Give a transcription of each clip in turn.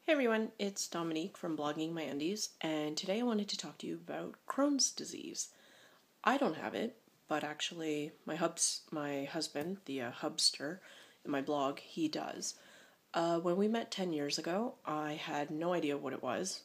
Hey everyone, it's Dominique from Blogging My Undies, and today I wanted to talk to you about Crohn's disease. I don't have it, but actually my husband, the Hubster, in my blog, he does. When we met 10 years ago, I had no idea what it was.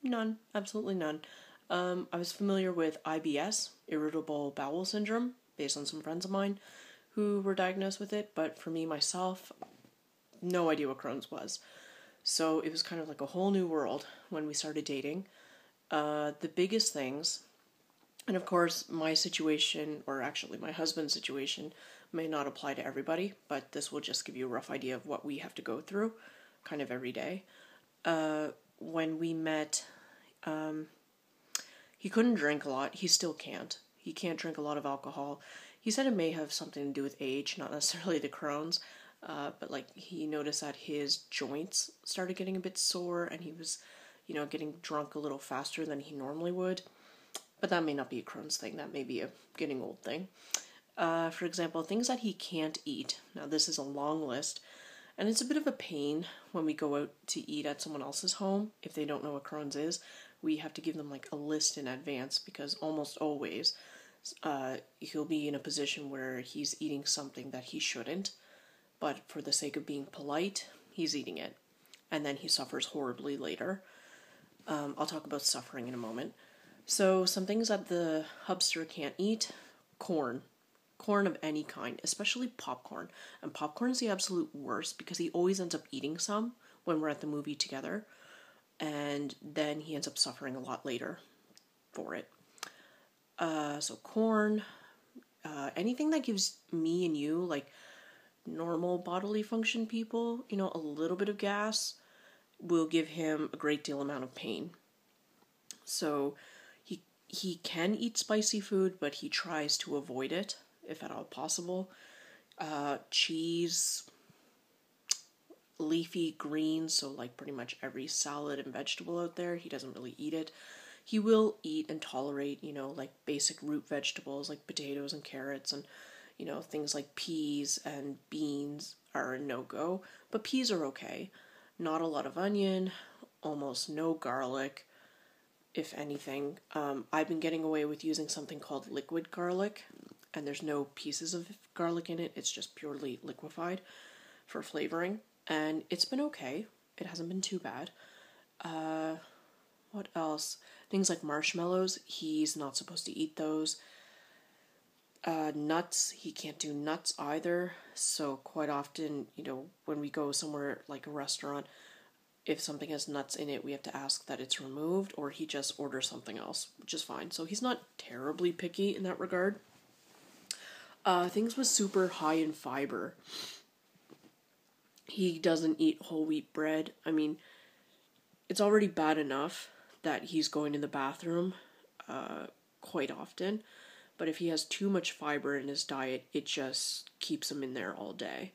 None, absolutely none. I was familiar with IBS, irritable bowel syndrome, based on some friends of mine who were diagnosed with it, but for me, myself, no idea what Crohn's was. So it was kind of like a whole new world when we started dating. The biggest things, and of course my situation, or actually my husband's situation, may not apply to everybody, but this will just give you a rough idea of what we have to go through kind of every day. When we met, he couldn't drink a lot. He still can't. He can't drink a lot of alcohol. He said it may have something to do with age, not necessarily the Crohn's. But like he noticed that his joints started getting a bit sore and he was, getting drunk a little faster than he normally would. But that may not be a Crohn's thing. That may be a getting old thing. For example, things that he can't eat. Now this is a long list and it's a bit of a pain when we go out to eat at someone else's home. If they don't know what Crohn's is, we have to give them like a list in advance because almost always he'll be in a position where he's eating something that he shouldn't. But for the sake of being polite, he's eating it. And then he suffers horribly later. I'll talk about suffering in a moment. So some things that the Hubster can't eat: corn. Corn of any kind, especially popcorn. And popcorn's the absolute worst because he always ends up eating some when we're at the movie together. And then he ends up suffering a lot later for it. So corn, anything that gives me and you, like, normal bodily function people, a little bit of gas will give him a great deal amount of pain. So he can eat spicy food, but he tries to avoid it if at all possible. Cheese, leafy greens, so like pretty much every salad and vegetable out there, he doesn't really eat it. He will eat and tolerate, like basic root vegetables like potatoes and carrots, and things like peas and beans are a no-go, but peas are okay. Not a lot of onion, almost no garlic, if anything. I've been getting away with using something called liquid garlic, and there's no pieces of garlic in it. It's just purely liquefied for flavoring, and it's been okay. It hasn't been too bad. What else? Things like marshmallows, he's not supposed to eat those. Nuts, he can't do nuts either, so quite often, when we go somewhere like a restaurant, if something has nuts in it, we have to ask that it's removed, or he just orders something else, which is fine. So he's not terribly picky in that regard. Things with super high in fiber. He doesn't eat whole wheat bread. I mean, it's already bad enough that he's going to the bathroom quite often. But if he has too much fiber in his diet, it just keeps him in there all day.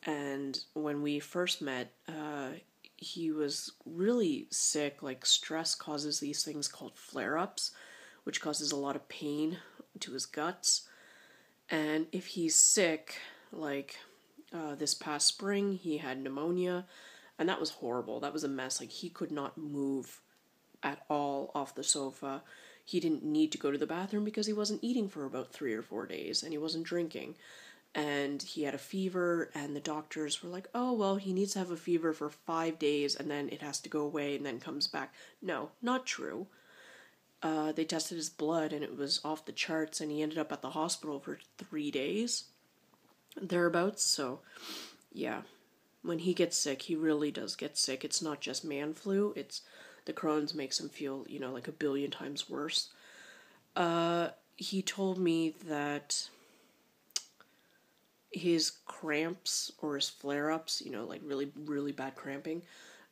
And when we first met, he was really sick. Like, stress causes these things called flare-ups, which causes a lot of pain to his guts. And if he's sick, like this past spring, he had pneumonia, and that was horrible. That was a mess. Like, he could not move at all off the sofa. He didn't need to go to the bathroom because he wasn't eating for about 3 or 4 days, and he wasn't drinking. And he had a fever, and the doctors were like, oh, well, he needs to have a fever for 5 days, and then it has to go away, and then comes back. No, not true. They tested his blood, and it was off the charts, and he ended up at the hospital for 3 days, thereabouts. So, yeah, when he gets sick, he really does get sick. It's not just man flu, it's the Crohn's makes him feel, like a billion times worse. He told me that his cramps or his flare-ups, like really, really bad cramping,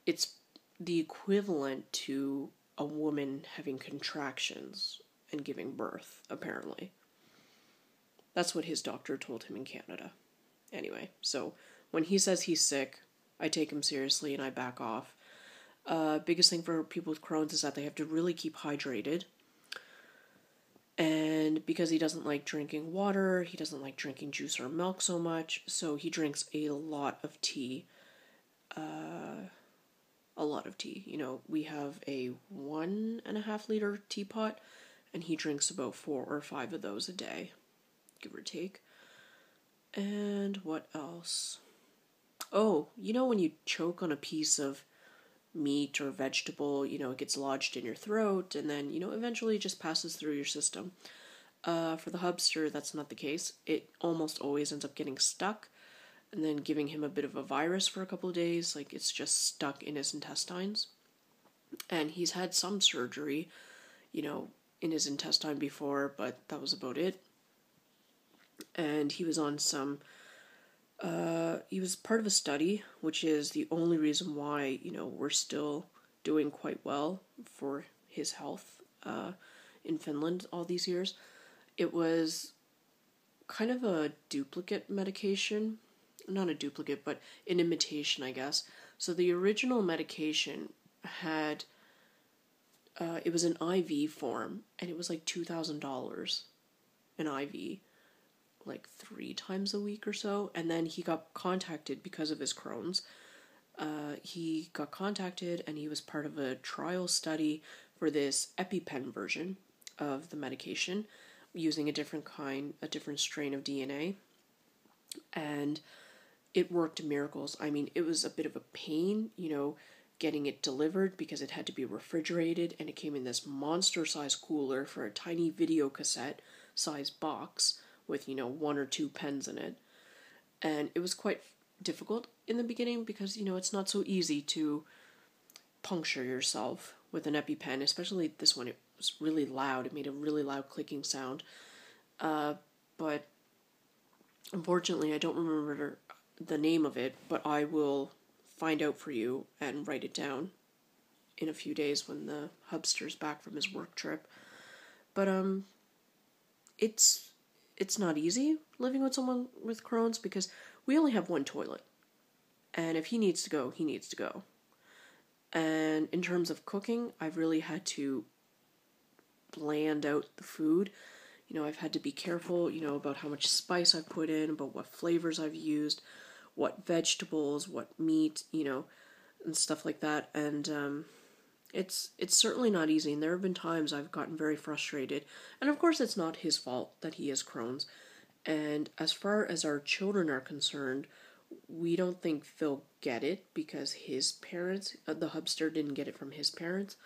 it's the equivalent to a woman having contractions and giving birth, apparently. That's what his doctor told him in Canada. Anyway, so when he says he's sick, I take him seriously and I back off. Biggest thing for people with Crohn's is that they have to really keep hydrated. And because he doesn't like drinking water, he doesn't like drinking juice or milk so much, so he drinks a lot of tea. a lot of tea. You know, we have a 1.5 liter teapot, and he drinks about 4 or 5 of those a day, give or take. And what else? Oh, you know when you choke on a piece of meat or vegetable, you know, it gets lodged in your throat and then, you know, eventually it just passes through your system. For the Hubster, that's not the case. It almost always ends up getting stuck and then giving him a bit of a virus for a couple of days. Like, it's just stuck in his intestines. And he's had some surgery, you know, in his intestine before, but that was about it. And he was on some, he was part of a study, which is the only reason why, you know, we're still doing quite well for his health in Finland all these years. It was kind of a duplicate medication. Not a duplicate, but an imitation, I guess. So the original medication had, it was an IV form, and it was like $2,000 an IV, like 3 times a week or so. And then he got contacted because of his Crohn's. He got contacted, and he was part of a trial study for this EpiPen version of the medication, using a different strain of DNA. And it worked miracles. I mean, it was a bit of a pain, you know, getting it delivered because it had to be refrigerated, and it came in this monster-sized cooler for a tiny video cassette size box with, you know, 1 or 2 pens in it. And it was quite difficult in the beginning because, you know, it's not so easy to puncture yourself with an EpiPen, especially this one. It was really loud. It made a really loud clicking sound. But unfortunately, I don't remember the name of it, but I will find out for you and write it down in a few days when the Hubster's back from his work trip. But it's not easy living with someone with Crohn's because we only have one toilet. And if he needs to go, he needs to go. And in terms of cooking, I've really had to blend out the food. You know, I've had to be careful, you know, about how much spice I've put in, about what flavors I've used, what vegetables, what meat, you know, and stuff like that. And it's certainly not easy. And there have been times I've gotten very frustrated. And of course, it's not his fault that he has Crohn's. And as far as our children are concerned, we don't think they'll get it because his parents, the Hubster didn't get it from his parents.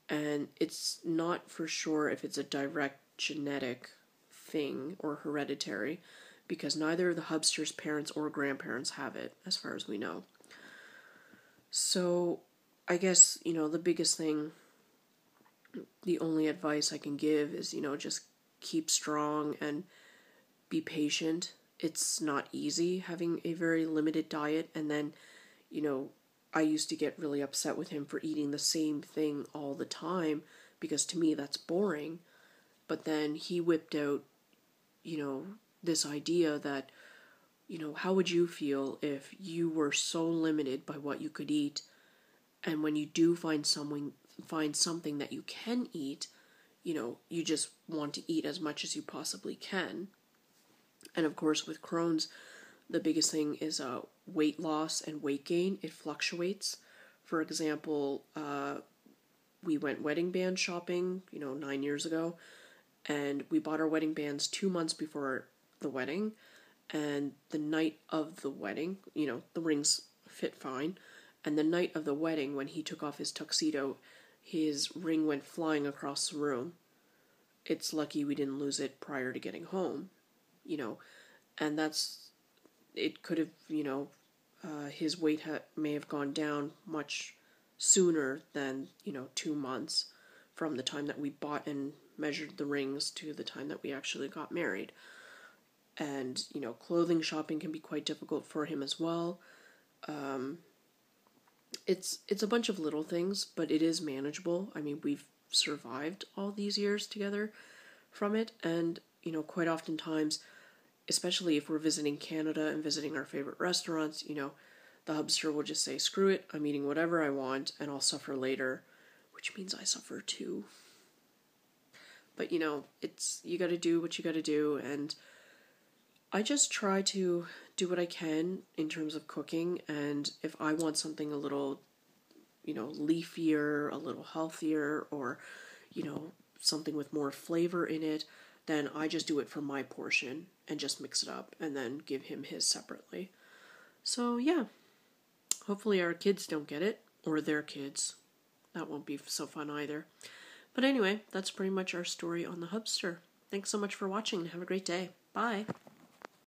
And it's not for sure if it's a direct genetic thing or hereditary, because neither of the Hubster's parents or grandparents have it, as far as we know. So I guess, you know, the biggest thing, the only advice I can give is, you know, just keep strong and be patient. It's not easy having a very limited diet, and then, you know, I used to get really upset with him for eating the same thing all the time, because to me that's boring. But then he whipped out, you know, this idea that, you know, how would you feel if you were so limited by what you could eat, and when you do find something that you can eat, you know, you just want to eat as much as you possibly can. And of course, with Crohn's, the biggest thing is weight loss and weight gain. It fluctuates. For example, we went wedding band shopping, you know, 9 years ago, and we bought our wedding bands 2 months before the wedding. And the night of the wedding, you know, the rings fit fine. And the night of the wedding, when he took off his tuxedo, his ring went flying across the room. It's lucky we didn't lose it prior to getting home, you know. And it could have, you know, his weight may have gone down much sooner than, you know, 2 months from the time that we bought and measured the rings to the time that we actually got married. And, you know, clothing shopping can be quite difficult for him as well. It's a bunch of little things, but it is manageable. I mean, we've survived all these years together from it, and, you know, quite oftentimes, especially if we're visiting Canada and visiting our favorite restaurants, you know, the Hubster will just say, screw it, I'm eating whatever I want, and I'll suffer later, which means I suffer too. But, you know, you gotta do what you gotta do, and I just try to do what I can in terms of cooking, and if I want something a little, leafier, a little healthier, or, something with more flavor in it, then I just do it for my portion and just mix it up and then give him his separately. So, yeah, hopefully our kids don't get it, or their kids. That won't be so fun either. But anyway, that's pretty much our story on the Hubster. Thanks so much for watching and have a great day. Bye.